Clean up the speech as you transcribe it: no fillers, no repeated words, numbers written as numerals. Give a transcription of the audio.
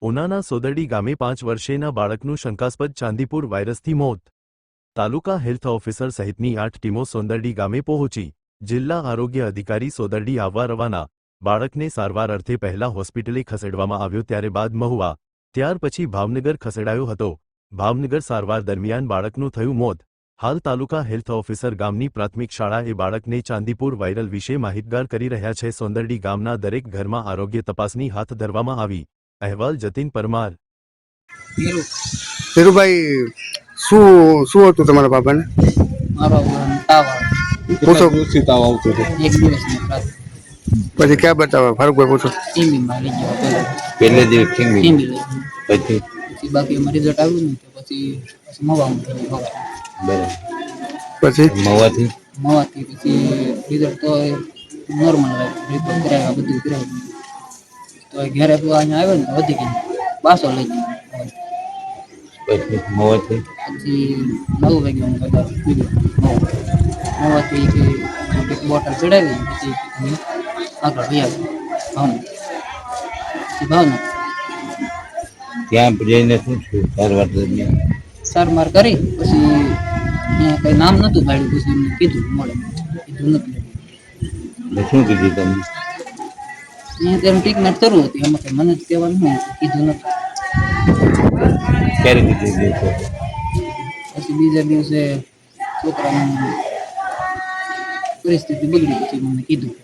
ઉનાના સોદરડી ગામે 5 વર્ષીય બાળકનું શંકાસ્પદ ચાંદીપુર વાયરસથી મોત. તાલુકા હેલ્થ ઓફિસર સહિતની 8 ટીમો સોદરડી ગામે પહોંચી. જિલ્લા આરોગ્ય અધિકારી સોદરડી આવવા રવાના. બાળકને સારવાર અર્થે પહેલા હોસ્પિટલે ખસેડવામાં આવ્યો, ત્યારે બાદ મહુવા, ત્યાર પછી ભાવનગર ખસેડાયો હતો. ભાવનગર સારવાર દરમિયાન બાળકનું થયું મોત. હાલ તાલુકા હેલ્થ ઓફિસર ગામની પ્રાથમિક શાળાએ બાળકને ચાંદીપુર વાયરલ વિશે માહિતગાર કરી રહ્યા છે. સોદરડી ગામના દરેક ઘરમાં આરોગ્ય તપાસની હાથ ધરવામાં આવી. અહેવાલ જતીન પરમાર. ધીરુભાઈ, શું હતું તમારા બાબાને? મારો તાવ પૂછો. તાવ આવતો હતો એક દિવસની રાત. પછી ક્યાં બતાવવા? ફારૂકભાઈ પૂછો. ટીમીમાં લઈ ગયો પહેલે દિવસ ટીમી લઈ પછી બાકી એમાં રિઝલ્ટ આવ્યું ને તો પછી મવામાં થયું. પછી મવાથી પછી રિઝલ્ટ તો નોર્મલ આવ્યું. રિપોર્ટ કરાવ્યા, બધું કરાવ્યું. તો ઘરે અહીંયા આવ્યો ને વધી ગઈ, પાછો લઈ ગયો. પછી મોવાથી પછી 9 વાગે હું મોવાથી બોટલ ચડાવી. પછી આગળ ગયા ભાવનગર. ત્યાં જઈને શું થયું સારવાર દરમિયાન? સારવાર કરી પછી અહીંયા કઈ નામ નતું પાડ્યું. પછી એમને કીધું મળે, કીધું નથી. શું કીધું તમે? અહીંયા તેનું ટ્રીટમેન્ટ કરવું હતી, એમાં કઈ મને જ કહેવાનું નહીં, કીધું નથી. ક્યારે કીધું? પછી બીજા દિવસે છોકરાની પરિસ્થિતિ બગડી, પછી મને કીધું.